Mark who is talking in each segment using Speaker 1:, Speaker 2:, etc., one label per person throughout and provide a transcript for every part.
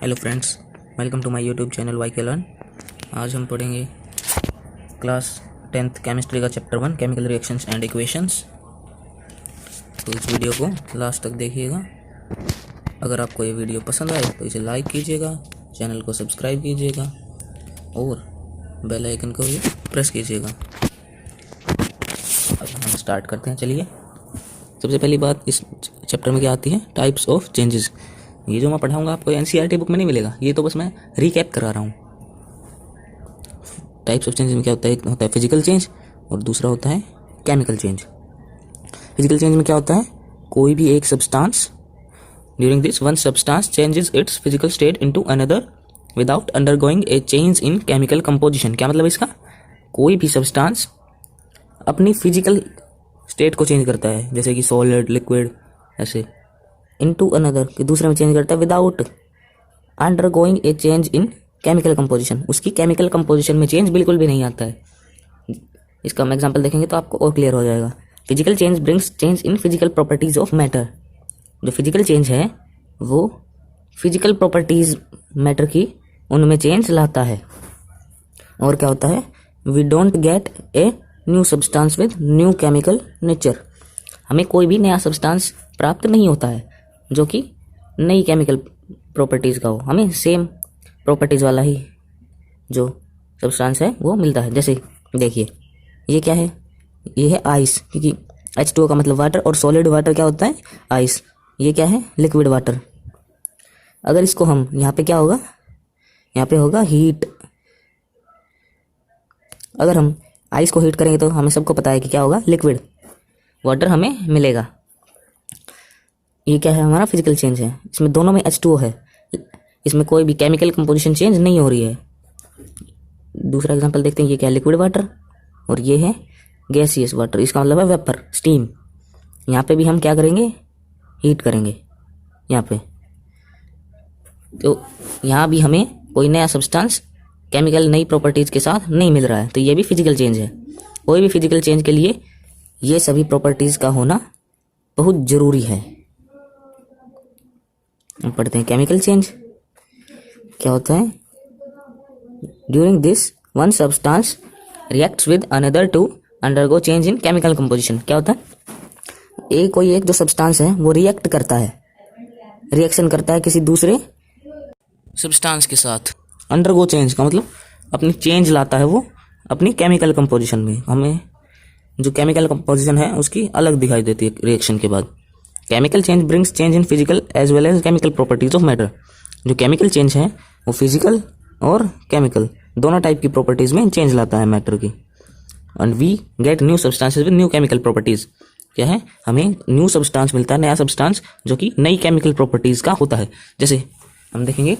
Speaker 1: Hello friends, welcome to my YouTube channel Y K learn. आज हम पढ़ेंगे class 10th chemistry का chapter 1 chemical reactions and equations. तो इस वीडियो को लास्ट तक देखिएगा। अगर आपको ये वीडियो पसंद आए तो इसे लाइक कीजिएगा, चैनल को सब्सक्राइब कीजिएगा और बेल आइकन को भी प्रेस कीजिएगा। अब हम स्टार्ट करते हैं। चलिए, सबसे पहली बात इस चैप्टर में क्या आती है, टाइप्स ऑफ चेंजेस। ये जो मैं पढ़ाऊंगा आपको एनसीईआरटी बुक में नहीं मिलेगा, ये तो बस मैं रिकैप करा रहा हूँ। टाइप्स ऑफ चेंज में क्या होता है, एक होता है फिजिकल चेंज और दूसरा होता है केमिकल चेंज। फिजिकल चेंज में क्या होता है, कोई भी एक substance during this one substance changes it's physical state into another without undergoing A change in chemical composition. क्या मतलब इसका, कोई भी सब्सटेंस अपनी फिजिकल स्टेट को चेंज करता है, जैसे कि सॉलिड, लिक्विड, ऐसे इनटू अनदर कि दूसरे में चेंज करता है without undergoing A change in chemical composition. उसकी केमिकल कंपोजिशन में चेंज बिल्कुल भी नहीं आता है। इसका हम एग्जांपल देखेंगे तो आपको और क्लियर हो जाएगा। Physical change brings change in physical properties of matter. जो फिजिकल चेंज है वो फिजिकल प्रॉपर्टीज मैटर की उनमें चेंज लाता है। और क्या होता है, we don't get a new substance with new chemical nature. हमें कोई भी नया सब्सटेंस प्राप्त नहीं होता है जो कि नई केमिकल प्रॉपर्टीज़ का हो, हमें सेम प्रॉपर्टीज़ वाला ही जो सब्सटेंस है वो मिलता है। जैसे देखिए, ये क्या है, ये है आइस, क्योंकि H2O का मतलब वाटर और सॉलिड वाटर क्या होता है, आइस। ये क्या है, लिक्विड वाटर। अगर इसको हम यहाँ पे क्या होगा, यहाँ पे होगा हीट। अगर हम आइस को हीट करेंगे तो हमें सबको पता है कि क्या होगा, लिक्विड वाटर हमें मिलेगा। ये क्या है, हमारा फिजिकल चेंज है। इसमें दोनों में H2O है, इसमें कोई भी केमिकल कंपोजिशन चेंज नहीं हो रही है। दूसरा एग्जांपल देखते हैं, ये क्या है, लिक्विड वाटर और ये है गैसियस वाटर। इसका मतलब है वेपर, स्टीम। यहाँ पे भी हम क्या करेंगे, हीट करेंगे यहाँ पे। तो यहाँ भी हमें कोई नया सब्सटेंस केमिकल नई प्रॉपर्टीज के साथ नहीं मिल रहा है, तो ये भी फिजिकल चेंज है। कोई भी फिजिकल चेंज के लिए ये सभी प्रॉपर्टीज का होना बहुत जरूरी है। हम पढ़ते हैं केमिकल चेंज। क्या होता है, during this one substance reacts with another to undergo change in chemical composition. क्या होता है, कोई एक जो सब्सटेंस है वो रिएक्ट करता है, रिएक्शन करता है किसी दूसरे सब्सटेंस के साथ। अंडरगो चेंज का मतलब अपनी चेंज लाता है वो अपनी केमिकल कंपोजिशन में। हमें जो केमिकल कंपोजिशन है उसकी अलग दिखाई देती है रिएक्शन के बाद। Chemical change brings change in physical as well as chemical properties of matter. जो केमिकल चेंज है वो फिजिकल और केमिकल दोनों टाइप की प्रॉपर्टीज में चेंज लाता है मैटर की। And we get new substances with new chemical properties. क्या है, हमें न्यू सब्सटेंस मिलता है, नया सब्सटेंस जो कि नई केमिकल प्रॉपर्टीज का होता है। जैसे हम देखेंगे,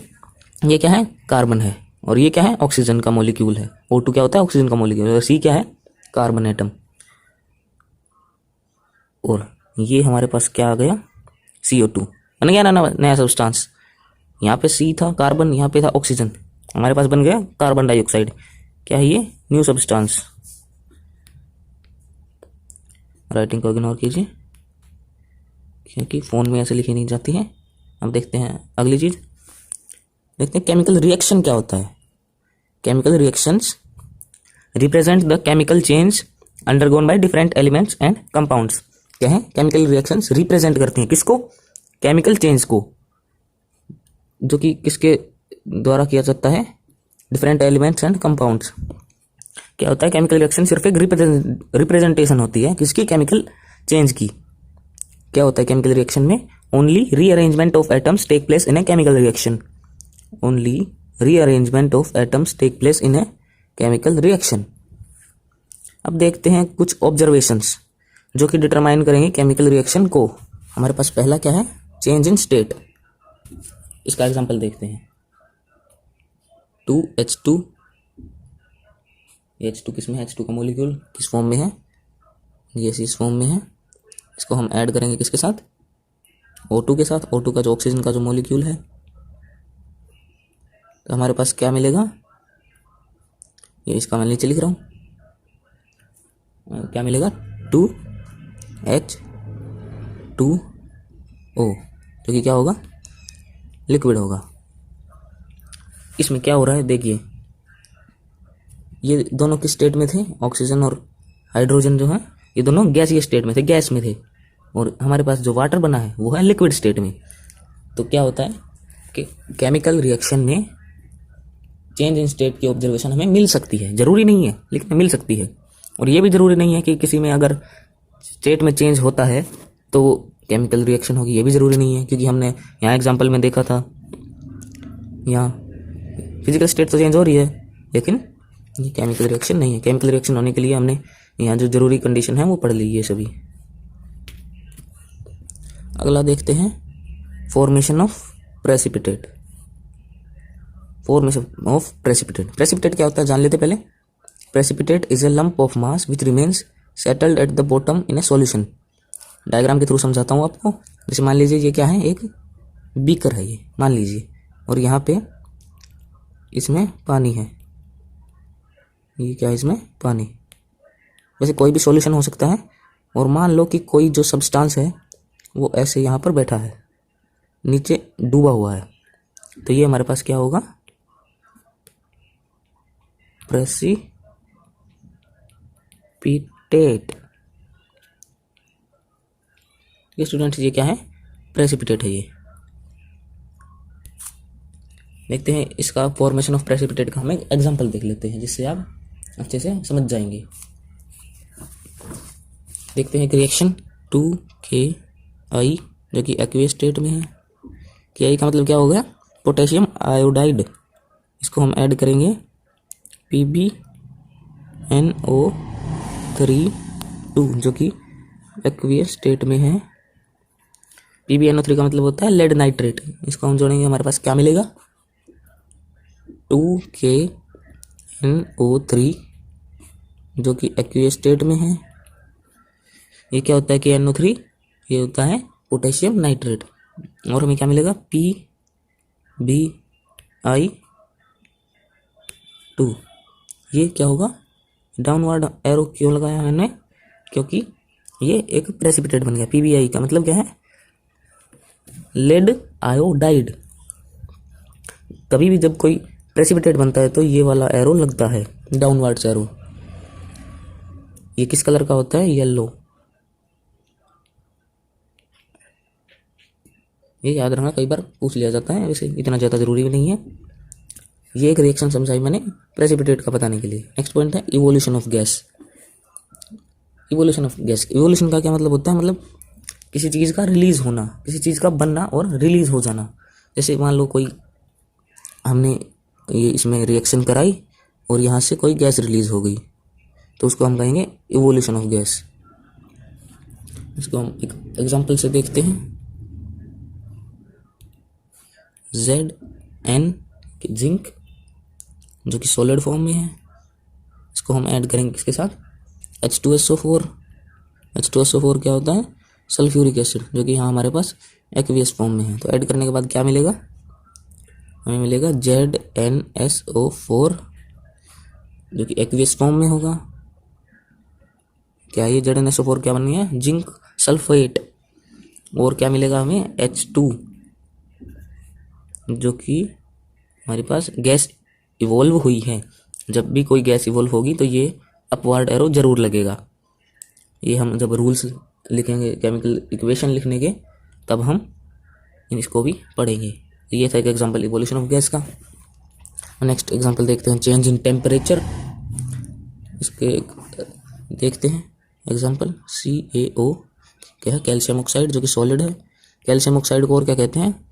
Speaker 1: ये क्या है, कार्बन है और ये क्या है, ऑक्सीजन का मॉलिक्यूल है। O2 क्या होता है, ऑक्सीजन का मॉलिक्यूल। और C क्या है, कार्बन एटम। और ये हमारे पास क्या आ गया, CO2 बन गया ना नया सब्सटेंस। यहाँ पे C था कार्बन, यहाँ पे था ऑक्सीजन, हमारे पास बन गया कार्बन डाइऑक्साइड। क्या है ये, न्यू सब्सटेंस। राइटिंग को इग्नोर कीजिए क्योंकि फोन में ऐसे लिखी नहीं जाती है। अब देखते हैं अगली चीज, देखते हैं केमिकल रिएक्शन क्या होता है। Chemical reactions represent the chemical change undergone by different elements and compounds. क्या है, केमिकल रिएक्शंस रिप्रेजेंट करती हैं किसको, केमिकल चेंज को, जो कि किसके द्वारा किया जाता है, डिफरेंट एलिमेंट्स एंड कंपाउंड्स। क्या होता है, केमिकल रिएक्शन सिर्फ एक रिप्रेजेंटेशन होती है किसकी, केमिकल चेंज की। क्या होता है केमिकल रिएक्शन में, only rearrangement of atoms take place in a chemical reaction. Only rearrangement of atoms take place in a chemical reaction. अब देखते हैं कुछ ऑब्जर्वेशंस जो कि डिटरमाइन करेंगे केमिकल रिएक्शन को। हमारे पास पहला क्या है, चेंज इन स्टेट। इसका एग्जांपल देखते हैं, 2H2। H2 किस में है, H2 का मॉलिक्यूल किस फॉर्म में है, ये इस फॉर्म में है। इसको हम ऐड करेंगे किसके साथ, O2 के साथ। O2 का जो ऑक्सीजन का जो मॉलिक्यूल है, तो हमारे पास क्या मिलेगा, ये इसका मैं नीचे लिख रहा हूँ, क्या मिलेगा, 2H2O, जो कि क्या होगा, लिक्विड होगा। इसमें क्या हो रहा है देखिए, ये दोनों किस स्टेट में थे, ऑक्सीजन और हाइड्रोजन जो है ये दोनों गैसीय स्टेट में थे, गैस में थे, और हमारे पास जो वाटर बना है वो है लिक्विड स्टेट में। तो क्या होता है कि केमिकल रिएक्शन में चेंज इन स्टेट की ऑब्जर्वेशन हमें मिल सकती है, जरूरी नहीं है लेकिन मिल सकती है। और ये भी जरूरी नहीं है कि किसी में अगर स्टेट में चेंज होता है तो केमिकल रिएक्शन होगी, ये भी जरूरी नहीं है, क्योंकि हमने यहाँ एग्जांपल में देखा था, यहाँ फिजिकल स्टेट तो चेंज हो रही है लेकिन ये केमिकल रिएक्शन नहीं है। केमिकल रिएक्शन होने के लिए हमने यहाँ जो जरूरी कंडीशन है वो पढ़ ली ये सभी। अगला देखते हैं formation of precipitate. Formation of precipitate, precipitate क्या होता है जान लेते पहले। Precipitate is a lump of mass which remains settled at the bottom in A solution. Diagram के थ्रू समझाता हूँ आपको। जैसे मान लीजिए ये क्या है, एक बीकर है ये मान लीजिए, और यहाँ पे इसमें पानी है, ये क्या है इसमें पानी, वैसे कोई भी सॉल्यूशन हो सकता है। और मान लो कि कोई जो सब्सटेंस है वो ऐसे यहाँ पर बैठा है, नीचे डूबा हुआ है, तो ये हमारे पास क्या होगा, प्रेसिपिटेट। ये स्टूडेंट्स ये क्या है, प्रेसिपिटेट है ये। देखते हैं इसका फॉर्मेशन ऑफ प्रेसिपिटेट का हम एक एग्जांपल देख लेते हैं जिससे आप अच्छे से समझ जाएंगे। देखते हैं रिएक्शन 2KI जो कि एक्वियस स्टेट में है। KI का मतलब क्या हो गया, पोटेशियम आयोडाइड। इसको हम ऐड करेंगे PbNO3 जो कि एक्वियस स्टेट में है। PbNO3 का मतलब होता है लेड नाइट्रेट। इसको हम जोड़ेंगे, हमारे पास क्या मिलेगा, 2KNO3 जो कि एक्वियस स्टेट में है। ये क्या होता है KNO3, ये होता है पोटेशियम नाइट्रेट। और हमें क्या मिलेगा, PbI2। ये क्या होगा, डाउनवर्ड एरो क्यों लगाया मैंने, क्योंकि ये एक प्रेसिपिटेट बन गया। PbI का मतलब क्या है, लेड आयोडाइड। कभी भी जब कोई प्रेसिपिटेट बनता है तो ये वाला एरो लगता है, डाउनवर्ड्स एरो। ये किस कलर का होता है, येलो। ये याद रखना, कई बार पूछ लिया जाता है, वैसे इतना ज़्यादा जरूरी भी नहीं है। ये एक रिएक्शन समझाई मैंने प्रेसिपिटेट का बताने के लिए। नेक्स्ट पॉइंट है evolution of gas. Evolution of gas, evolution का क्या मतलब होता है, मतलब किसी चीज़ का रिलीज होना, किसी चीज़ का बनना और रिलीज हो जाना। जैसे मान लो कोई हमने ये इसमें रिएक्शन कराई और यहाँ से कोई गैस रिलीज हो गई, तो उसको हम कहेंगे इवोल्यूशन ऑफ गैस। इसको हम एक एग्जांपल से देखते हैं। Zn जिंक जो कि सॉलिड फॉर्म में है, इसको हम ऐड करेंगे किसके साथ, H2SO4। H2SO4 क्या होता है, सल्फ्यूरिक एसिड, जो कि यहाँ हमारे पास एक्वियस फॉर्म में है। तो ऐड करने के बाद क्या मिलेगा, हमें मिलेगा ZnSO4 जो कि एक्वियस फॉर्म में होगा। क्या ये ZnSO4 क्या बन गया, जिंक सल्फेट। और क्या मिलेगा हमें, H2 जो कि हमारे पास गैस इवॉल्व हुई है। जब भी कोई गैस इवॉल्व होगी तो ये अपवर्ड एरो जरूर लगेगा। ये हम जब रूल्स लिखेंगे केमिकल इक्वेशन लिखने के, तब हम इसको भी पढ़ेंगे। ये था एक एग्जांपल इवोल्यूशन ऑफ गैस का। नेक्स्ट एग्जांपल देखते हैं चेंज इन टेम्परेचर। इसके देखते हैं एग्जांपल CaO क्या है, कैल्शियम ऑक्साइड जो कि सॉलिड है। कैल्शियम ऑक्साइड को और क्या कहते हैं,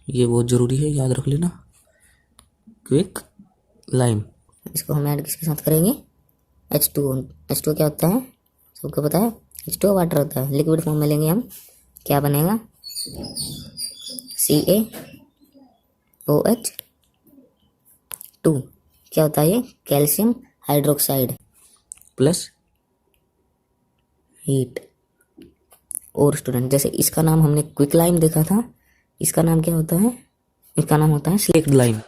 Speaker 1: ये बहुत ज़रूरी है, याद रख लेना, क्विक लाइम।
Speaker 2: इसको हम ऐड किसके साथ करेंगे, H2O। H2O क्या होता है, सबको पता है, H2O वाटर होता है। लिक्विड फॉर्म में लेंगे हम, क्या बनेगा, CaOH2। क्या होता है ये, कैल्शियम हाइड्रोक्साइड
Speaker 1: प्लस
Speaker 2: हीट। और स्टूडेंट जैसे इसका नाम हमने क्विक लाइम देखा था, इसका नाम क्या होता है, इसका नाम होता है
Speaker 1: slaked lime,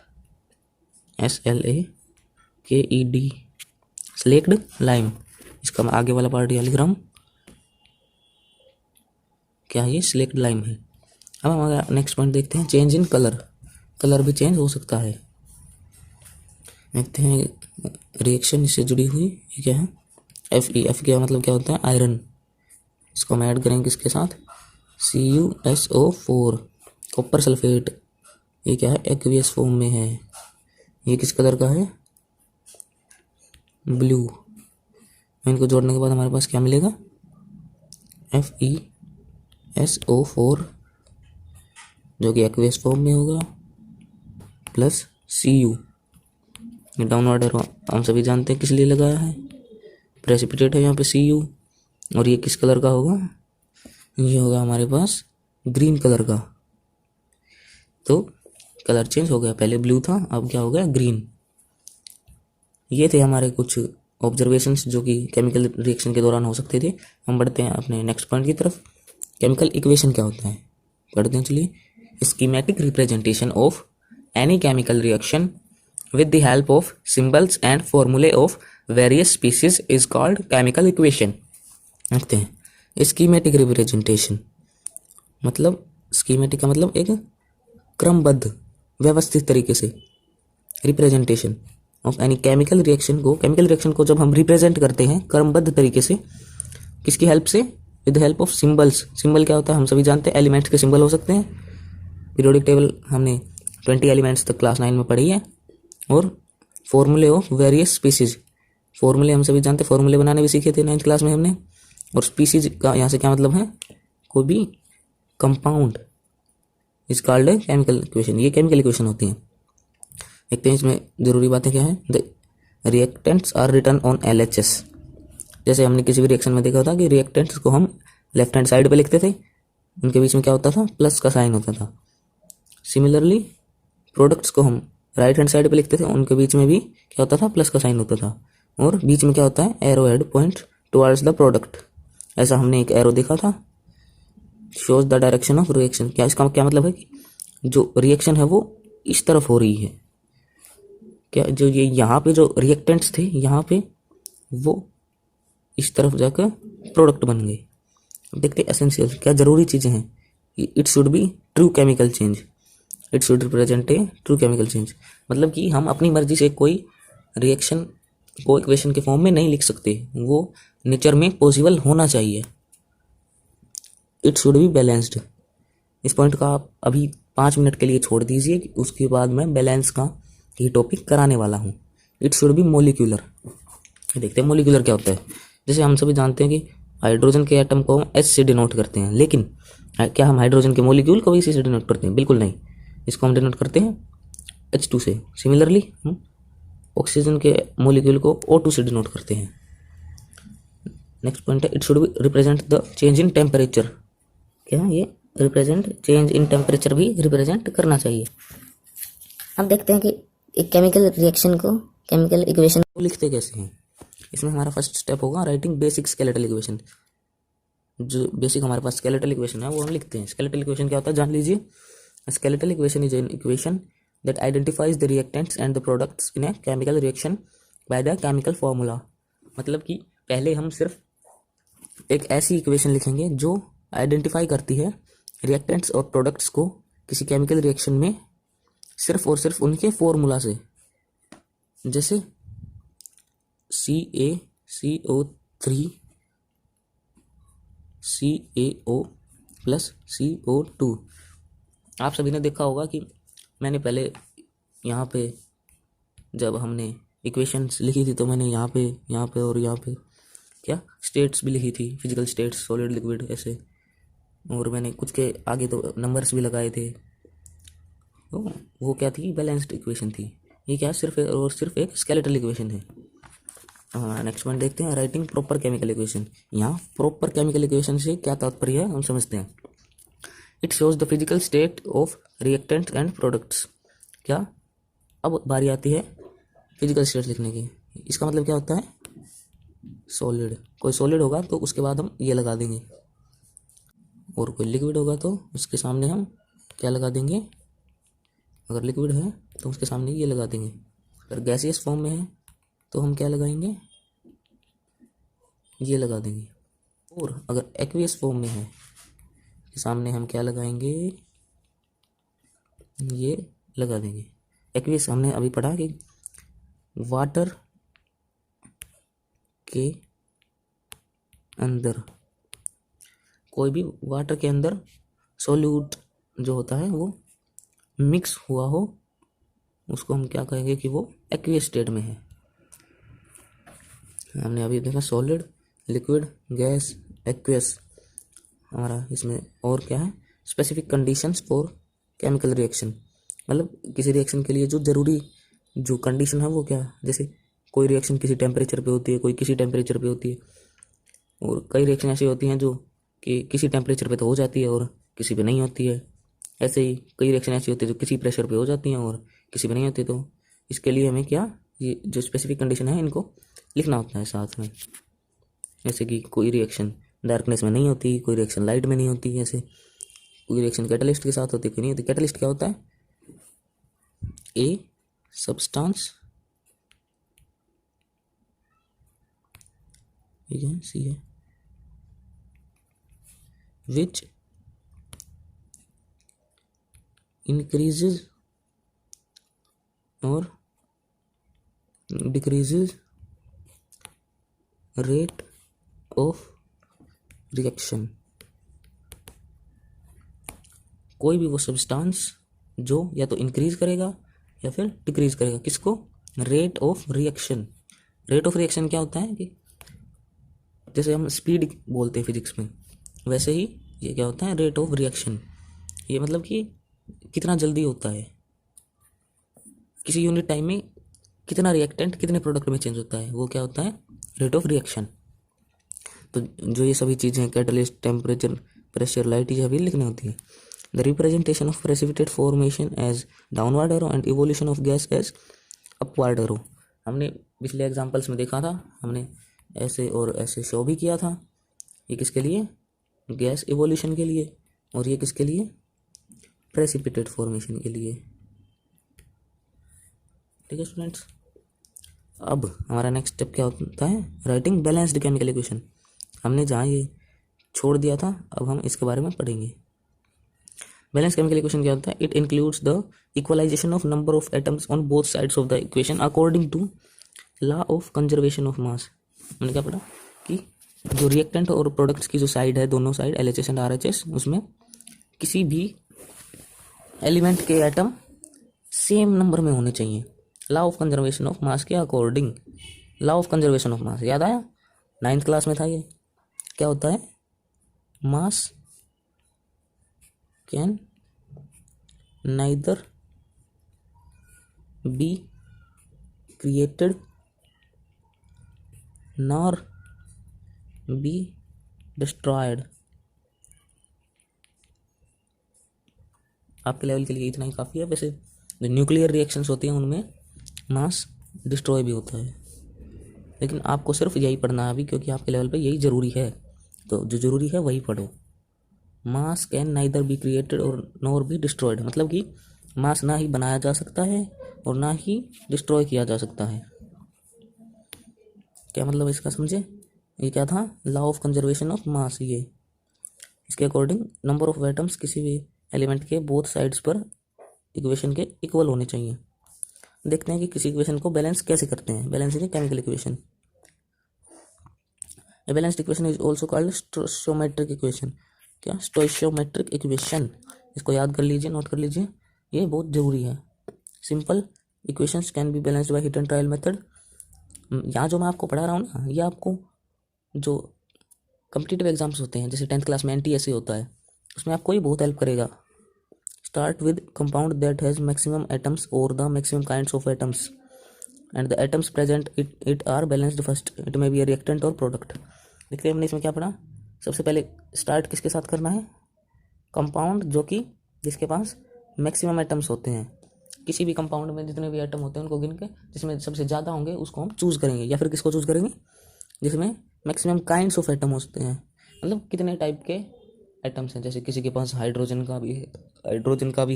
Speaker 1: SLAKED, slaked lime. इसका मैं आगे वाला पार्ट यहाँ लिख रहा हूँ, क्या ये स्लेक्ड लाइम है। अब हम नेक्स्ट पॉइंट देखते हैं चेंज इन कलर। कलर भी चेंज हो सकता है। देखते हैं रिएक्शन इससे जुड़ी हुई, ये क्या है, एफ का मतलब क्या होता है, आयरन। इसको हम ऐड करेंगे किसके साथ, CuSO4, कॉपर सल्फेट। ये क्या है, एक्वियस फॉर्म में है। ये किस कलर का है, ब्लू। इनको जोड़ने के बाद हमारे पास क्या मिलेगा, FeSO4 जो कि एक्वियस फॉर्म में होगा, प्लस Cu। ये डाउनवर्ड एरो हम सभी जानते हैं किस लिए लगाया है, प्रेसिपिटेट है यहाँ पे Cu। और ये किस कलर का होगा, ये होगा हमारे पास ग्रीन कलर का। तो कलर चेंज हो गया, पहले ब्लू था अब क्या हो गया, ग्रीन। ये थे हमारे कुछ ऑब्जर्वेशंस जो कि केमिकल रिएक्शन के दौरान हो सकते थे। हम बढ़ते हैं अपने नेक्स्ट पॉइंट की तरफ। केमिकल इक्वेशन क्या होता है, पढ़ते हैं चलिए। Schematic representation of any chemical reaction with the help of symbols and formulae of various species is called chemical equation। देखते हैं स्कीमेटिक रिप्रेजेंटेशन मतलब, स्कीमेटिक का मतलब एक क्रमबद्ध व्यवस्थित तरीके से, representation of any chemical reaction को, केमिकल रिएक्शन को जब हम रिप्रेजेंट करते हैं क्रमबद्ध तरीके से, किसकी हेल्प से, with help of symbols. Symbol क्या होता है हम सभी जानते हैं, एलिमेंट्स के सिंबल हो सकते हैं। पीरियोडिक टेबल हमने 20 एलिमेंट्स तक क्लास 9 में पढ़ी है। और फॉर्मूले ऑफ वेरियस स्पीसीज, फॉर्मूले हम सभी जानते हैं, फॉर्मूले बनाने भी सीखे थे 9th क्लास में हमने। और स्पीसीज का यहाँ से क्या मतलब है, कोई भी compound is called chemical equation. ये केमिकल इक्वेशन होती हैं। देखते हैं इसमें जरूरी बातें क्या है। The reactants are written on LHS। जैसे हमने किसी भी रिएक्शन में देखा था कि रिएक्टेंट्स को हम लेफ्ट हैंड साइड पे लिखते थे, उनके बीच में क्या होता था, प्लस का साइन होता था। सिमिलरली प्रोडक्ट्स को हम राइट हैंड साइड पे लिखते थे, उनके बीच में भी क्या होता था, प्लस का साइन होता था। और बीच में क्या होता है, arrow head point towards the product. ऐसा हमने एक एरो देखा था, shows the direction of reaction. क्या इसका क्या मतलब है कि जो रिएक्शन है वो इस तरफ हो रही है। क्या जो ये यहाँ पे जो रिएक्टेंट्स थे यहाँ पे वो इस तरफ जाकर प्रोडक्ट बन गए। देखते एसेंशियल क्या जरूरी चीजें हैं। It should be true chemical change, it should represent a true chemical change. मतलब कि हम अपनी मर्जी से कोई रिएक्शन को इक्वेशन के फॉर्म में नहीं लिख सकते, वो नेचर में पॉसिबल होना चाहिए। It should be balanced. इस पॉइंट का आप अभी 5 मिनट के लिए छोड़ दीजिए, उसके बाद मैं बैलेंस का ये टॉपिक कराने वाला हूँ। It should be molecular. देखते हैं मोलिकुलर क्या होता है। जैसे हम सभी जानते हैं कि हाइड्रोजन के एटम को हम H से डिनोट करते हैं, लेकिन क्या हम हाइड्रोजन के मोलिक्यूल को भी इसी से डिनोट करते हैं, बिल्कुल नहीं। इसको हम डिनोट करते हैं H2 से। सिमिलरली हम ऑक्सीजन के मोलिक्यूल को O2 से डिनोट करते हैं। नेक्स्ट पॉइंट है, it should be represent the change in temperature. क्या ये रिप्रेजेंट चेंज इन टेम्परेचर भी रिप्रेजेंट करना चाहिए।
Speaker 2: अब देखते हैं कि एक केमिकल रिएक्शन को, केमिकल इक्वेशन
Speaker 1: को लिखते कैसे हैं। इसमें हमारा फर्स्ट स्टेप होगा राइटिंग बेसिक स्केलेटल इक्वेशन। जो बेसिक हमारे पास स्केलेटल इक्वेशन है वो हम लिखते हैं। स्केलेटल इक्वेशन क्या होता है जान लीजिए। Skeletal equation is an equation that identifies the reactants and the products in a chemical reaction by the chemical formula। मतलब कि पहले हम सिर्फ एक ऐसी इक्वेशन लिखेंगे जो आइडेंटिफाई करती है रिएक्टेंट्स और प्रोडक्ट्स को किसी केमिकल रिएक्शन में सिर्फ और सिर्फ उनके फॉर्मूला से। जैसे CaCO3 CaO प्लस CO2। आप सभी ने देखा होगा कि मैंने पहले यहाँ पे जब हमने इक्वेशंस लिखी थी तो मैंने यहाँ पे और यहाँ पे क्या स्टेट्स भी लिखी थी, फिजिकल स्टेट्स, सॉलिड, लिक्विड, ऐसे। और मैंने कुछ के आगे तो नंबर्स भी लगाए थे। तो वो क्या थी, बैलेंस्ड इक्वेशन थी। ये क्या सिर्फ और सिर्फ एक स्केलेटल इक्वेशन है। नेक्स्ट पॉइंट देखते हैं, राइटिंग प्रॉपर केमिकल इक्वेशन। यहाँ प्रॉपर केमिकल इक्वेशन से क्या तात्पर्य है हम समझते हैं। It shows the physical state of reactants and products. क्या, अब बारी आती है फिजिकल स्टेट लिखने की। इसका मतलब क्या होता है, सॉलिड, कोई सॉलिड होगा तो उसके बाद हम ये लगा देंगे, और कोई लिक्विड होगा तो उसके सामने हम क्या लगा देंगे, अगर लिक्विड है तो उसके सामने ये लगा देंगे। अगर गैसियस फॉर्म में है तो हम क्या लगाएंगे, ये लगा देंगे। और अगर एक्वियस फॉर्म में है के सामने हम क्या लगाएंगे, ये लगा देंगे। एक्वियस हमने अभी पढ़ा कि वाटर के अंदर, कोई भी वाटर के अंदर सोल्यूट जो होता है वो मिक्स हुआ हो, उसको हम क्या कहेंगे कि वो एक्वियस स्टेट में है। हमने अभी देखा सॉलिड, लिक्विड, गैस, एक्वियस। हमारा इसमें और क्या है, specific conditions for chemical reaction, मतलब किसी रिएक्शन के लिए जो ज़रूरी जो कंडीशन है वो क्या है। जैसे कोई रिएक्शन किसी टेम्परेचर पे होती है, कोई किसी टेम्परेचर पे होती है, और कई रिएक्शन ऐसी होती हैं जो कि किसी टेम्परेचर पे तो हो जाती है और किसी पे नहीं होती है। ऐसे ही कई रिएक्शन ऐसी होती है जो किसी प्रेशर पे हो जाती हैं और किसी पे नहीं होती। तो इसके लिए हमें क्या, ये जो स्पेसिफिक कंडीशन है इनको लिखना होता है साथ में। जैसे कि कोई रिएक्शन डार्कनेस में नहीं होती, कोई रिएक्शन लाइट में नहीं होती, ऐसे कोई रिएक्शन कैटलिस्ट के साथ होती, कोई नहीं होती। कैटलिस्ट क्या होता है, ए सब्सटेंस, ठीक है, सी है, विच इंक्रीजेज और डिक्रीजेज रेट ऑफ रिएक्शन। कोई भी वो सब्सटेंस जो या तो इंक्रीज करेगा या फिर डिक्रीज करेगा, किसको, rate of reaction. Rate of reaction क्या होता है कि जैसे हम स्पीड बोलते हैं फिजिक्स में, वैसे ही ये क्या होता है, रेट ऑफ रिएक्शन। ये मतलब कि कितना जल्दी होता है, किसी यूनिट टाइम में कितना रिएक्टेंट कितने प्रोडक्ट में चेंज होता है, वो क्या होता है, रेट ऑफ रिएक्शन। तो जो ये सभी चीज़ें कैटलिस्ट, टेम्परेचर, प्रेशर, लाइट, ये सभी लिखनी होती है। The representation of precipitate formation as downward arrow and evolution of gas as upward arrow. हमने पिछले एग्जांपल्स में देखा था, हमने ऐसे और ऐसे शो भी किया था। ये किसके लिए, गैस इवोल्यूशन के लिए, और ये किसके लिए, प्रेसिपिटेट फॉर्मेशन के लिए। ठीक है स्टूडेंट्स, अब हमारा नेक्स्ट स्टेप क्या होता है, राइटिंग बैलेंस्ड केमिकल इक्वेशन। हमने जहाँ ये छोड़ दिया था अब हम इसके बारे में पढ़ेंगे। बैलेंस केमिकल इक्वेशन क्या होता है, it includes the equalization of number of atoms on both sides of the equation according to law of conservation of mass. मैंने क्या पढ़ा कि जो रिएक्टेंट और प्रोडक्ट्स की जो साइड है, दोनों साइड LHS एंड RHS, उसमें किसी भी एलिमेंट के एटम सेम नंबर में होने चाहिए, law of conservation of mass के according. Law of conservation of mass याद आया, 9th क्लास में था ये। क्या होता है, मास can neither be created nor be destroyed. आपके लेवल के लिए इतना ही काफ़ी है। वैसे जो न्यूक्लियर रिएक्शंस होती हैं उनमें मास डिस्ट्रॉय भी होता है, लेकिन आपको सिर्फ यही पढ़ना है अभी, क्योंकि आपके लेवल पे यही ज़रूरी है। तो जो ज़रूरी है वही पढ़ो। मास कैन नाइदर बी क्रिएटेड और नॉर बी डिस्ट्रॉयड, मतलब कि मास ना ही बनाया जा सकता है और ना ही डिस्ट्रॉय किया जा सकता है। क्या मतलब इसका समझे, ये क्या था, लॉ ऑफ कंजर्वेशन ऑफ मास। ये इसके अकॉर्डिंग नंबर ऑफ एटम्स किसी भी एलिमेंट के बोथ साइड्स पर इक्वेशन के इक्वल होने चाहिए। देखते हैं कि किसी इक्वेशन को बैलेंस कैसे करते हैं। Balance is chemical equation. A balanced equation is also called स्टोइशियोमेट्रिक equation. क्या, स्टोइशियोमेट्रिक इक्वेशन। इसको याद कर लीजिए, नोट कर लीजिए, ये बहुत ज़रूरी है। Simple equations can be balanced bye hit and trial method. यहाँ जो मैं आपको पढ़ा रहा हूँ ना, ये आपको जो कम्पिटिटिव एग्जाम्स होते हैं, जैसे 10th क्लास में NTSA होता है, उसमें आपको ही बहुत हेल्प करेगा। Start with compound that has maximum atoms और the maximum kinds of atoms and the atoms present it are balanced first, it may be a reactant और प्रोडक्ट। देखते हैं हमने इसमें क्या पढ़ा। सबसे पहले स्टार्ट किसके साथ करना है, कंपाउंड जो कि जिसके पास मैक्सिमम एटम्स होते हैं। किसी भी कंपाउंड में जितने भी एटम होते हैं उनको गिन के जिसमें सबसे ज़्यादा होंगे उसको हम चूज़ करेंगे, या फिर किसको चूज़ करेंगे, जिसमें मैक्सिमम काइंड्स ऑफ एटम होते हैं, मतलब कितने टाइप के एटम्स हैं। जैसे किसी के पास हाइड्रोजन का भी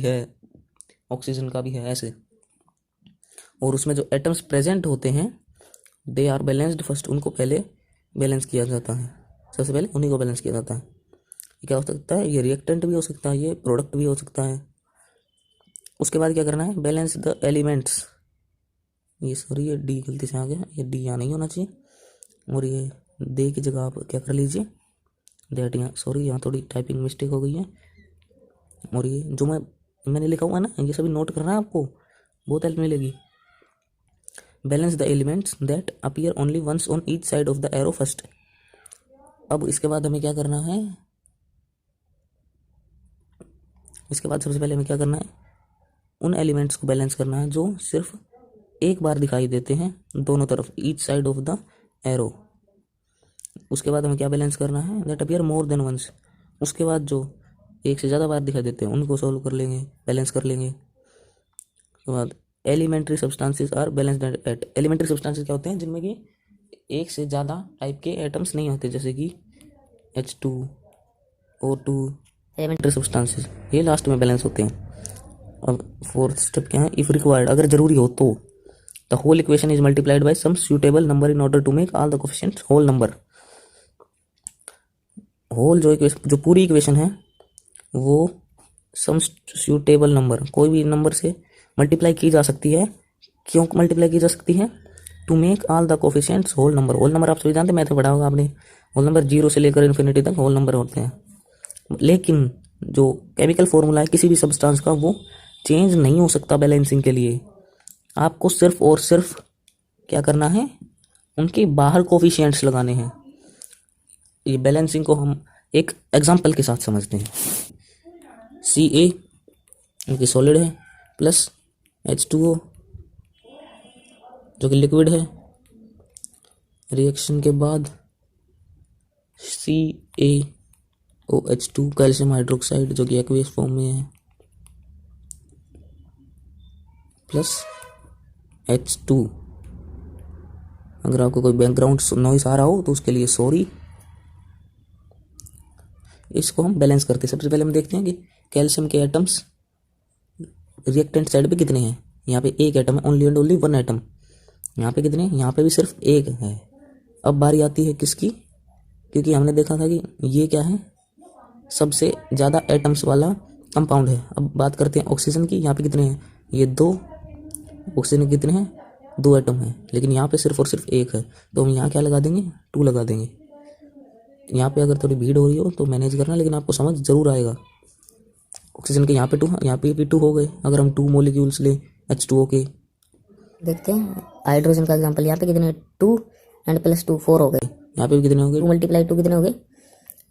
Speaker 1: है, ऑक्सीजन का भी है, ऐसे। और उसमें जो एटम्स प्रेजेंट होते हैं दे आर बैलेंस्ड फर्स्ट, उनको पहले बैलेंस किया जाता है, सबसे पहले उन्हीं को बैलेंस किया जाता है। ये क्या हो सकता है, ये रिएक्टेंट भी हो सकता है, ये प्रोडक्ट भी हो सकता है। उसके बाद क्या करना है, बैलेंस द एलिमेंट्स ये सॉरी ये डी गलती से आ गया, ये डी यहाँ नहीं होना चाहिए। और ये दे की जगह आप क्या कर लीजिए दैट, यहाँ सॉरी यहाँ थोड़ी टाइपिंग मिस्टेक हो गई है। और ये जो मैंने लिखा हुआ है ना, ये सभी नोट करना है आपको, बहुत हेल्प मिलेगी। Balance the elements that appear only once on each side of the arrow first. अब इसके बाद हमें क्या करना है, इसके बाद सबसे पहले हमें क्या करना है, उन एलिमेंट्स को बैलेंस करना है जो सिर्फ एक बार दिखाई देते हैं दोनों तरफ, each side of the arrow. उसके बाद हमें क्या बैलेंस करना है, that appear more than once. उसके बाद जो एक से ज़्यादा बार दिखाई देते हैं उनको सॉल्व कर लेंगे, बैलेंस कर लेंगे। उसके बाद elementary substances are balanced at. Elementary substances क्या होते हैं, जिनमें कि एक से ज़्यादा टाइप के एटम्स नहीं होते, जैसे कि H2, O2, एलिमेंट्री सब्सटेंसेस, ये लास्ट में बैलेंस होते हैं। अब फोर्थ स्टेप क्या है, इफ रिक्वायर्ड, अगर जरूरी हो तो the whole equation is multiplied by some suitable number in order to make all the coefficients whole number. Whole जो पूरी इक्वेशन है वो सम सूटेबल नंबर, कोई भी नंबर से मल्टीप्लाई की जा सकती है। क्यों मल्टीप्लाई की जा सकती है, to make all the coefficients whole number. Whole number आप सभी जानते हैं, मैथ में पढ़ा होगा आपने, होल नंबर 0 से लेकर इन्फिनिटी तक होल नंबर होते हैं। लेकिन जो केमिकल फॉर्मूला है किसी भी सब्सटेंस का, वो चेंज नहीं हो सकता बैलेंसिंग के लिए। आपको सिर्फ और सिर्फ क्या करना है, उनके बाहर कोफिशिएंट्स लगाने हैं। ये बैलेंसिंग को हम एक एग्जांपल के साथ समझते हैं। Ca जो सॉलिड है प्लस H2O जो कि लिक्विड है, रिएक्शन के बाद CaOH2 कैल्शियम हाइड्रोक्साइड जो कि एक्वियस फॉर्म में है, प्लस H2। अगर आपको कोई बैकग्राउंड नॉइस आ रहा हो तो उसके लिए सॉरी। इसको हम बैलेंस करते हैं। सबसे पहले हम देखते हैं कि कैल्शियम के एटम्स रिएक्टेंट साइड पे कितने हैं। यहाँ पे एक एटम है, only and only one atom. यहाँ पे कितने हैं, यहाँ पे भी सिर्फ एक है। अब बारी आती है किसकी, क्योंकि हमने देखा था कि ये क्या है, सबसे ज़्यादा एटम्स वाला कंपाउंड है। अब बात करते हैं ऑक्सीजन की। यहाँ पे कितने हैं, ये 2। ऑक्सीजन कितने हैं, 2 एटम हैं, लेकिन यहाँ पे सिर्फ और सिर्फ एक है। तो हम यहाँ क्या लगा देंगे, 2 लगा देंगे। यहाँ पे अगर थोड़ी भीड़ हो रही हो तो मैनेज करना, लेकिन आपको समझ जरूर आएगा। ऑक्सीजन के यहाँ पे 2, यहाँ पे भी 2 हो गए। अगर हम 2 मॉलिक्यूल्स ले H2O के,
Speaker 2: देखते हैं हाइड्रोजन का एग्जांपल। यहाँ पे कितने, 2 एंड प्लस 2 4 हो गए।
Speaker 1: यहाँ पे भी कितने हो गए,
Speaker 2: 2 मल्टीप्लाई 2 कितने हो गए,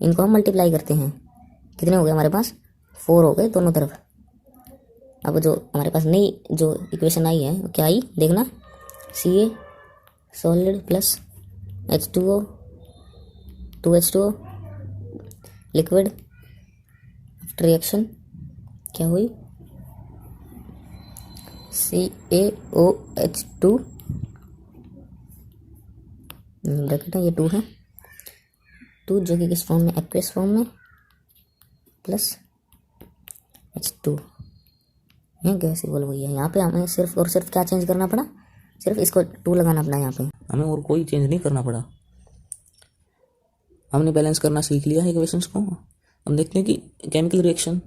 Speaker 2: इनको हम मल्टीप्लाई करते हैं, कितने हो गए हमारे पास, 4 हो गए दोनों तरफ। अब जो हमारे पास नई जो इक्वेशन आई है क्या आई देखना, Ca solid plus H2O 2H2O liquid, after reaction क्या हुई, CaOH2 ब्रैकेट है, ये 2 है, 2 जो कि किस फॉर्म में, एक्वियस फॉर्म में, प्लस H2, ये गैस इवॉल्व हुई है। यहाँ पे हमें सिर्फ और सिर्फ क्या चेंज करना पड़ा, सिर्फ इसको 2 लगाना पड़ा। यहाँ पे
Speaker 1: हमें और कोई चेंज नहीं करना पड़ा। हमने बैलेंस करना सीख लिया है इक्वेशंस को। हम देखते हैं कि केमिकल रिएक्शन,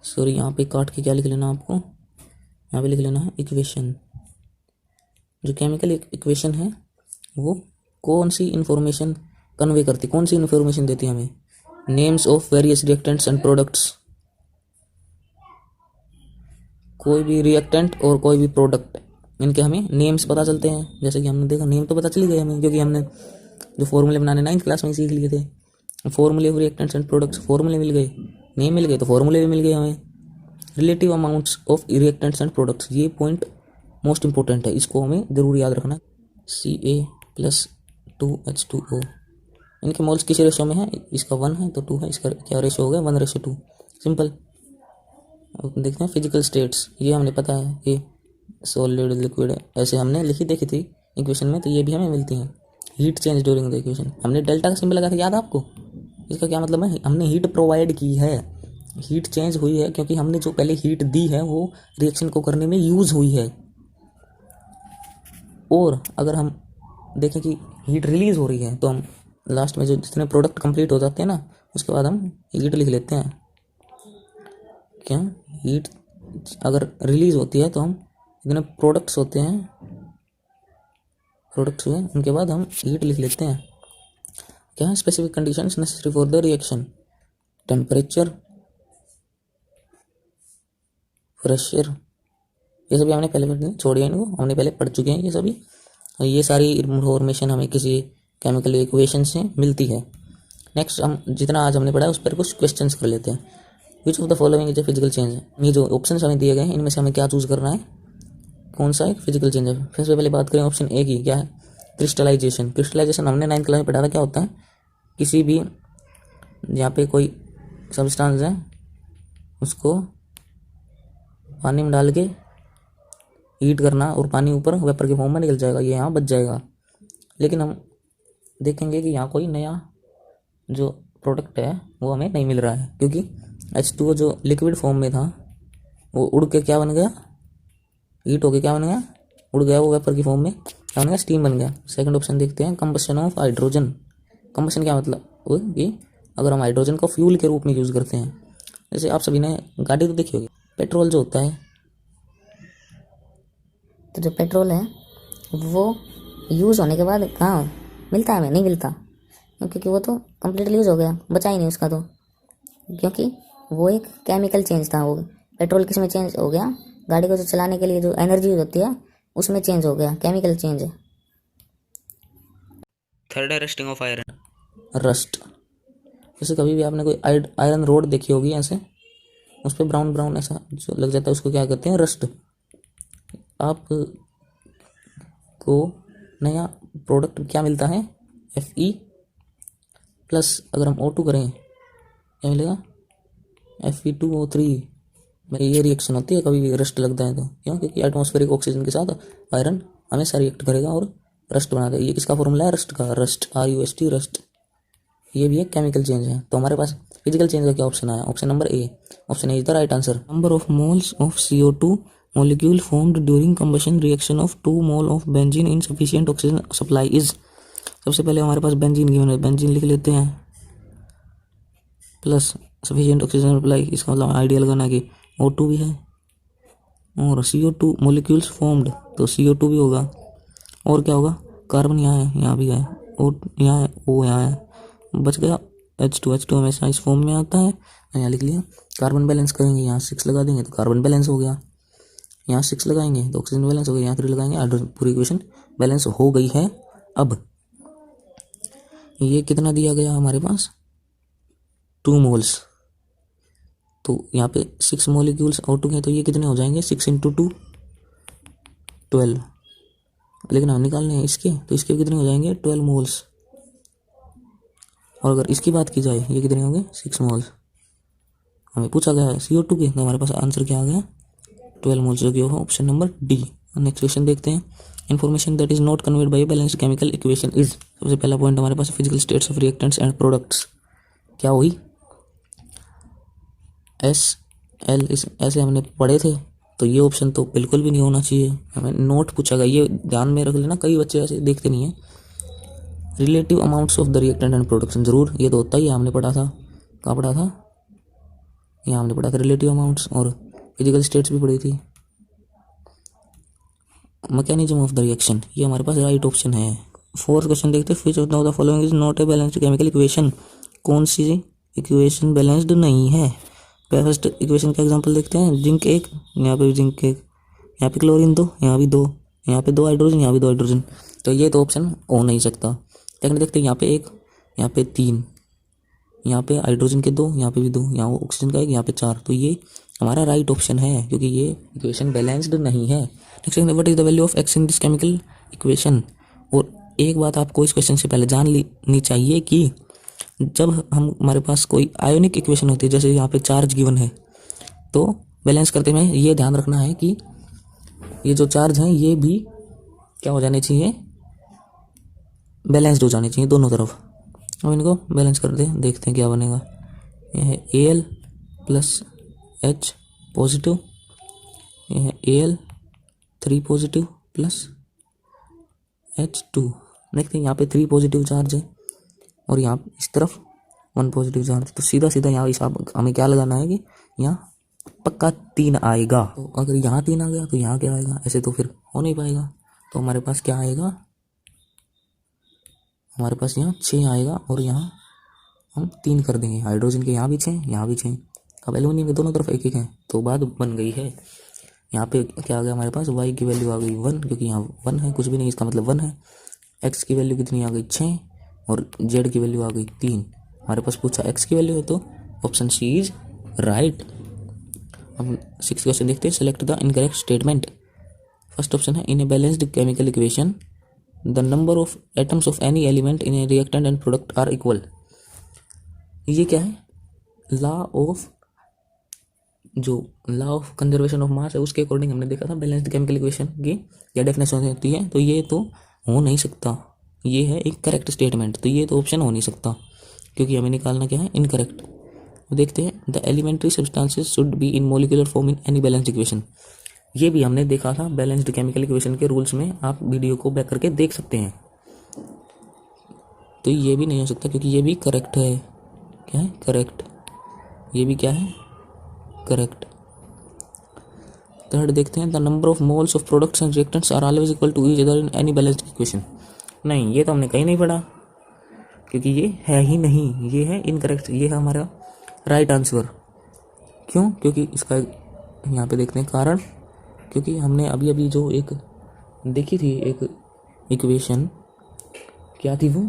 Speaker 1: सॉरी यहाँ पे काट के क्या लिख लेना आपको, यहाँ पे लिख लेना है इक्वेशन। जो केमिकल इक्वेशन है वो कौन सी इंफॉर्मेशन कन्वे करती, कौन सी इंफॉर्मेशन देती है हमें, names of various reactants and products. कोई भी रिएक्टेंट और कोई भी प्रोडक्ट, इनके हमें नेम्स पता चलते हैं। जैसे कि हमने देखा, नेम तो पता चली गए हमें, क्योंकि हमने जो फॉर्मूले बनाने 9th क्लास में ही सीख लिए थे। फॉर्मूले ऑफ रिएक्टेंट्स एंड प्रोडक्ट्स, फॉर्मूले मिल गए, नेम मिल गए तो फॉर्मूले भी मिल गए हमें। Relative amounts of reactants and products, ये पॉइंट मोस्ट इंपॉर्टेंट है, इसको हमें जरूर याद रखना। Ca प्लस 2H2O, इनके मोल्स किस रेशो में है, इसका 1 है तो 2 है, इसका क्या रेशो हो गया, 1:2, सिंपल। अब देखते हैं फिजिकल स्टेट्स, ये हमने पता है कि सॉलिड लिक्विड ऐसे हमने लिखी देखी थी इक्वेशन में, तो ये भी हमें मिलती हैं। Heat change during the equation, हमने डेल्टा का सिंबल लगाया था, याद है आपको, इसका क्या मतलब है, हमने हीट प्रोवाइड की है, हीट चेंज हुई है, क्योंकि हमने जो पहले हीट दी है वो रिएक्शन को करने में यूज हुई है। और अगर हम देखें कि हीट रिलीज हो रही है, तो हम लास्ट में जो जितने प्रोडक्ट कंप्लीट हो जाते हैं ना, उसके बाद हम हीट लिख लेते हैं। क्या हीट अगर रिलीज होती है तो हम इतने प्रोडक्ट्स होते हैं, प्रोडक्ट्स हुए, उनके बाद हम हीट लिख लेते हैं। क्या है specific conditions necessary for the reaction, temperature, pressure, ये सभी हमने पहले छोड़िए, इनको हमने पहले पढ़ चुके हैं ये सभी। और ये सारी इन्फॉर्मेशन हमें किसी केमिकल इक्वेशन से मिलती है। नेक्स्ट हम जितना आज हमने पढ़ा है उस पर कुछ क्वेश्चंस कर लेते हैं। Which of the following is a physical change, ये जो ऑप्शन हमें दिए गए हैं इनमें से हमें क्या चूज करना है, कौन सा एक फिजिकल चेंज है। सबसे पहले बात करें ऑप्शन ए की, क्या है क्रिस्टलाइजेशन। क्रिस्टलाइजेशन हमने 9th क्लास में पढ़ा था, क्या होता है किसी भी यहाँ पे कोई सब्सटेंस है उसको पानी में डाल के हीट करना और पानी ऊपर वेपर के फॉर्म में निकल जाएगा, ये यहाँ बच जाएगा। लेकिन हम देखेंगे कि यहाँ कोई नया जो प्रोडक्ट है वो हमें नहीं मिल रहा है, क्योंकि H2O जो लिक्विड फॉर्म में था वो उड़ के क्या बन गया, हीट होके क्या बन गया, उड़ गया वो वेपर की फॉर्म में, क्या बन गया, स्टीम बन गया। सेकंड ऑप्शन देखते हैं, कंबशन ऑफ हाइड्रोजन। कंबशन क्या मतलब वो कि अगर हम हाइड्रोजन को फ्यूल के रूप में यूज़ करते हैं, जैसे आप सभी ने गाड़ी तो देखी होगी, पेट्रोल जो होता है,
Speaker 2: तो जो पेट्रोल है वो यूज़ होने के बाद कहाँ मिलता है, हमें नहीं मिलता, क्योंकि वो तो कम्प्लीटली यूज़ हो गया, बचा ही नहीं उसका तो, क्योंकि वो एक केमिकल चेंज था। वो पेट्रोल किस में चेंज हो गया, गाड़ी को जो चलाने के लिए जो एनर्जी यूज होती है उसमें चेंज हो गया, केमिकल चेंज है।
Speaker 1: थर्ड है रस्टिंग ऑफ आयरन, रस्ट। जैसे कभी भी आपने कोई आयरन रोड देखी होगी, ऐसे उस पर ब्राउन ब्राउन ऐसा जो लग जाता है, उसको क्या कहते हैं, रस्ट। आप को नया प्रोडक्ट क्या मिलता है, Fe प्लस, अगर हम O2 करें क्या मिलेगा, Fe2O3। ये रिएक्शन होती है कभी भी रस्ट लगता है तो, क्यों, क्योंकि एटमॉस्फेरिक ऑक्सीजन के साथ आयरन हमेशा रिएक्ट करेगा और रस्ट बना देगा। ये किसका फॉर्मूला है, रस्ट का, रस्ट, RUST, रस्ट। ये भी एक केमिकल चेंज है। तो हमारे पास फिजिकल चेंज का क्या ऑप्शन आया, option number A. Option A is the right answer. Number of moles of CO2 molecule formed during combustion reaction of 2 mole of benzene in sufficient oxygen supply is। सबसे पहले हमारे पास benzene given है, benzene लिख लेते हैं, plus sufficient oxygen supply, इसका मतलब ideal लगाना कि O2 भी है और CO2 मोलिक्यूल्स फॉर्म्ड, तो CO2 भी होगा। और क्या होगा, कार्बन यहाँ है, यहाँ भी है, और यहाँ है, O यहाँ है, बच गया H2। H2 हमेशा इस फॉर्म में आता है, यहाँ लिख लिया। कार्बन बैलेंस करेंगे, यहाँ 6 लगा देंगे तो कार्बन बैलेंस हो गया, यहाँ 6 लगाएंगे तो ऑक्सीजन बैलेंस हो गया, यहाँ 3 लगाएंगे, हाइड्रोजन, पूरी इक्वेशन बैलेंस हो गई है। अब ये कितना दिया गया हमारे पास, 2 मोल्स, तो यहाँ पे 6 मोलिक्यूल्स O2 के, तो ये कितने हो जाएंगे, 6 × 2 12। लेकिन हम निकालने हैं इसके, तो इसके कितने हो जाएंगे, 12 मोल्स। और अगर इसकी बात की जाए, ये कितने होंगे, 6 मोल्स। हमें पूछा गया है CO2 के, तो हमारे पास आंसर क्या आ गया, 12 मोल्स, जो कि होगा option number D. Next question देखते हैं, information that is not conveyed by balanced chemical equation is. सबसे पहला पॉइंट हमारे पास physical states of reactants and products, क्या हुई, SL, इस ऐसे हमने पढ़े थे, तो ये ऑप्शन तो बिल्कुल भी नहीं होना चाहिए। हमें नोट पूछा गया, ये ध्यान में रख लेना, कई बच्चे ऐसे देखते नहीं है। Relative amounts of the reactant and production, जरूर ये तो होता ही है, हमने पढ़ा था, कहाँ पढ़ा था, यहाँ हमने पढ़ा था रिलेटिव अमाउंट्स, और फिजिकल स्टेट्स भी पढ़ी थी। मैकेनिज्म ऑफ द रिएक्शन, ये हमारे पास राइट ऑप्शन है। फोर्थ क्वेश्चन देखते हैं, which of the following is not a balanced chemical equation. कौन सी इक्वेशन बैलेंस्ड नहीं है। फर्स्ट इक्वेशन का एग्जांपल देखते हैं, जिंक 1, यहाँ पे जिंक 1, यहाँ पे क्लोरीन 2, यहाँ भी 2, यहाँ पे 2 हाइड्रोजन, यहाँ भी 2 हाइड्रोजन, तो ये तो ऑप्शन हो नहीं सकता। सेकंड देखते हैं, यहाँ पे 1, यहाँ पे 3, यहाँ पे हाइड्रोजन के 2, यहाँ पे भी 2, यहाँ ऑक्सीजन का 1, यहाँ पे 4, तो ये हमारा राइट ऑप्शन है, क्योंकि ये इक्वेशन बैलेंस्ड नहीं है। Next, what is the value of x in this chemical equation. और एक बात आपको इस क्वेश्चन से पहले जान लेनी चाहिए कि जब हमारे पास कोई आयोनिक इक्वेशन होती है, जैसे यहाँ पे चार्ज गिवन है, तो बैलेंस करते में ये ध्यान रखना है कि ये जो चार्ज हैं ये भी क्या हो जाने चाहिए, बैलेंस्ड हो जाने चाहिए दोनों तरफ। अब इनको बैलेंस कर दे, देखते हैं क्या बनेगा। यह है Al प्लस H पॉजिटिव, यह है Al3 पॉजिटिव प्लस H2। देखते हैं यहाँ पे 3 पॉजिटिव चार्ज है और यहाँ इस तरफ 1 पॉजिटिव चार्ज, तो सीधा सीधा यहाँ हिसाब हमें क्या लगाना है कि यहाँ पक्का 3 आएगा। तो अगर यहाँ 3 आ गया तो यहाँ क्या आएगा, ऐसे तो फिर हो नहीं पाएगा। तो हमारे पास क्या आएगा, हमारे पास यहाँ 6 आएगा और यहाँ हम 3 कर देंगे। हाइड्रोजन के यहाँ भी 6, यहाँ भी 6। अब एल्यूमिनियम के दोनों तरफ एक एक है, तो बात बन गई है। यहाँ पे क्या आ गया हमारे पास, y की वैल्यू आ गई 1, क्योंकि यहाँ 1 है, कुछ भी नहीं, इसका मतलब 1 है। x की वैल्यू कितनी आ गई 6 और z की वैल्यू आ गई 3। हमारे पास पूछा x की वैल्यू है, तो ऑप्शन सी इज राइट। अब 6th क्वेश्चन देखते हैं। Select the incorrect statement. First option है, in a balanced chemical equation the number of atoms of any element in a reactant and product are equal. ये क्या है, law of conservation of mass है, उसके according हमने देखा था balanced chemical equation की क्या डेफिनेशन होती है। तो ये तो हो नहीं सकता, ये है एक करेक्ट स्टेटमेंट, तो ये तो ऑप्शन हो नहीं सकता, क्योंकि हमें निकालना क्या है, इनकरेक्ट। तो देखते हैं, the elementary substances should be in molecular form in any balanced equation. ये भी हमने देखा था बैलेंस्ड केमिकल इक्वेशन के रूल्स में, आप वीडियो को बैक करके देख सकते हैं। तो ये भी नहीं हो सकता, क्योंकि ये भी करेक्ट है। क्या है, करेक्ट। ये भी क्या है, करेक्ट। थर्ड देखते हैं, the number of moles of products and reactants are always equal to each other in any balanced equation. नहीं, ये तो हमने कहीं नहीं पढ़ा, क्योंकि ये है ही नहीं, ये है इनकरेक्ट, ये है हमारा राइट आंसर। क्यों, क्योंकि इसका यहाँ पे देखते हैं कारण, क्योंकि हमने अभी अभी जो एक देखी थी एक इक्वेशन, क्या थी वो,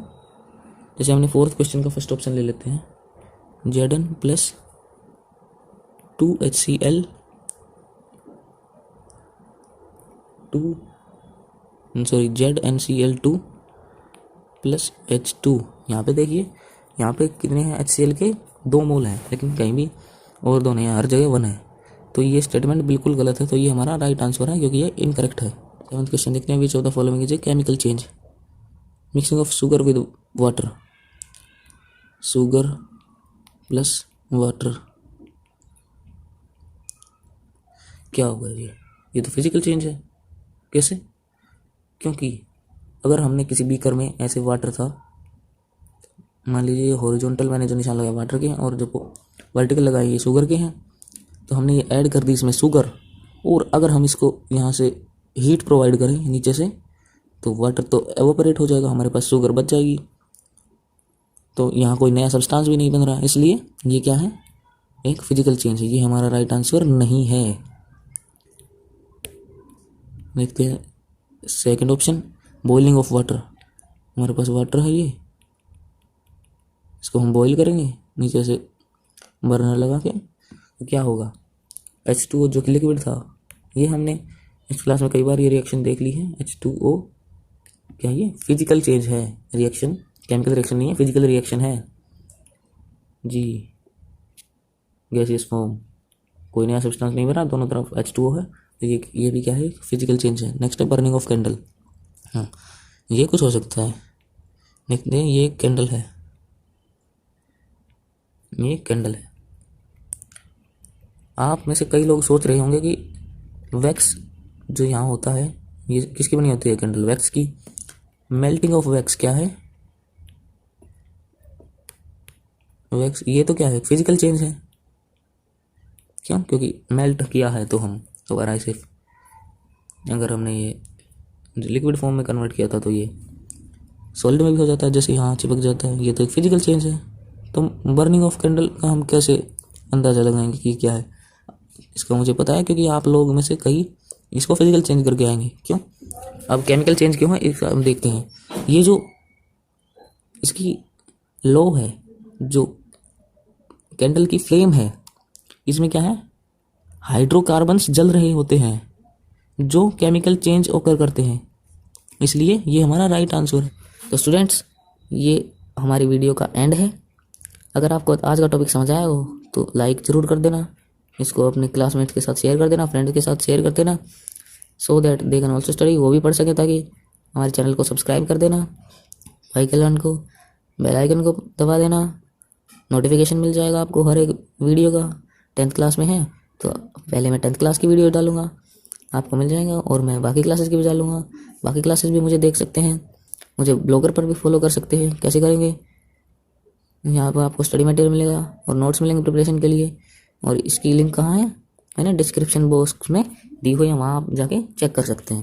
Speaker 1: जैसे हमने 4th क्वेश्चन का फर्स्ट ऑप्शन ले लेते हैं, Zn plus 2HCl ZnCl2 plus H2। यहाँ पे देखिए, यहाँ पे कितने हैं, HCl के 2 मोल हैं, लेकिन कहीं भी और 2 नहीं है, हर जगह 1 है। तो ये स्टेटमेंट बिल्कुल गलत है, तो ये हमारा राइट आंसर है, क्योंकि ये इनकरेक्ट है। 7th क्वेश्चन देखते हैं, which of the following is a chemical change. Mixing of sugar with water, sugar plus water, क्या होगा ये तो फिजिकल चेंज है। कैसे, क्योंकि अगर हमने किसी बीकर में ऐसे वाटर था, मान लीजिए ये हॉरिजॉन्टल मैंने जो निशान लगाया वाटर के हैं, और जो वर्टिकल लगाए ये शुगर के हैं, तो हमने ये ऐड कर दी इसमें शुगर, और अगर हम इसको यहाँ से हीट प्रोवाइड करें नीचे से, तो वाटर तो एवोपरेट हो जाएगा, हमारे पास शुगर बच जाएगी। तो यहाँ कोई नया सब्सटेंस भी नहीं बन रहा, इसलिए ये क्या है, एक फिजिकल चेंज है। ये हमारा राइट आंसर नहीं है। देखते हैं second option, boiling of water. हमारे पास वाटर है ये, इसको हम बॉईल करेंगे नीचे से बर्नर लगा के, तो क्या होगा, H2O जो कि लिक्विड था, ये हमने इस क्लास में कई बार ये रिएक्शन देख ली है। H2O क्या ये फिजिकल चेंज है, रिएक्शन केमिकल रिएक्शन नहीं है, फिजिकल रिएक्शन है जी। गैसियस फॉर्म, कोई नया सब्सटेंस नहीं बना, दोनों तरफ H2O है, तो ये भी क्या है, फिजिकल चेंज है। नेक्स्ट है बर्निंग ऑफ कैंडल। हाँ, ये कुछ हो सकता है, देखते हैं, ये कैंडल है, ये कैंडल है। आप में से कई लोग सोच रहे होंगे कि वैक्स जो यहाँ होता है, ये किसकी बनी होती है कैंडल, वैक्स की। मेल्टिंग ऑफ वैक्स क्या है, वैक्स ये तो क्या है, फिजिकल चेंज है। क्यों, क्योंकि मेल्ट किया है तो हम, तो अगर हमने ये लिक्विड फॉर्म में कन्वर्ट किया था तो ये सॉलिड में भी हो जाता है, जैसे यहाँ चिपक जाता है, ये तो एक फिजिकल चेंज है। तो बर्निंग ऑफ कैंडल का हम कैसे अंदाज़ा लगाएंगे कि क्या है, इसका मुझे पता है, क्योंकि आप लोग में से कई इसको फिजिकल चेंज करके आएंगे। क्यों, अब केमिकल चेंज क्यों है, इसका हम देखते हैं। ये जो इसकी लॉ है, जो कैंडल की फ्लेम है, इसमें क्या है, हाइड्रोकार्बन्स जल रहे होते हैं जो केमिकल चेंज ओकर करते हैं, इसलिए ये हमारा राइट आंसर है। तो स्टूडेंट्स, ये हमारी वीडियो का एंड है। अगर आपको आज का टॉपिक समझ आया हो तो लाइक ज़रूर कर देना, इसको अपने क्लासमेट्स के साथ शेयर कर देना, फ्रेंड्स के साथ शेयर कर देना, so that they can also study, वो भी पढ़ सके। ताकि हमारे चैनल को सब्सक्राइब कर देना, बेल आइकन को दबा देना, नोटिफिकेशन मिल जाएगा आपको हर एक वीडियो का। 10th क्लास में है तो पहले मैं 10th क्लास की वीडियो डालूंगा, आपको मिल जाएगा, और मैं बाकी क्लासेस की भी डालूंगा। बाकी क्लासेस भी मुझे देख सकते हैं, मुझे ब्लॉगर पर भी फॉलो कर सकते हैं। कैसे करेंगे, यहाँ पर आपको स्टडी मटेरियल मिलेगा और नोट्स मिलेंगे प्रिपरेशन के लिए। और इसकी लिंक कहाँ है, है ना, डिस्क्रिप्शन बॉक्स में दी हुई है, वहाँ आप जाके चेक कर सकते हैं।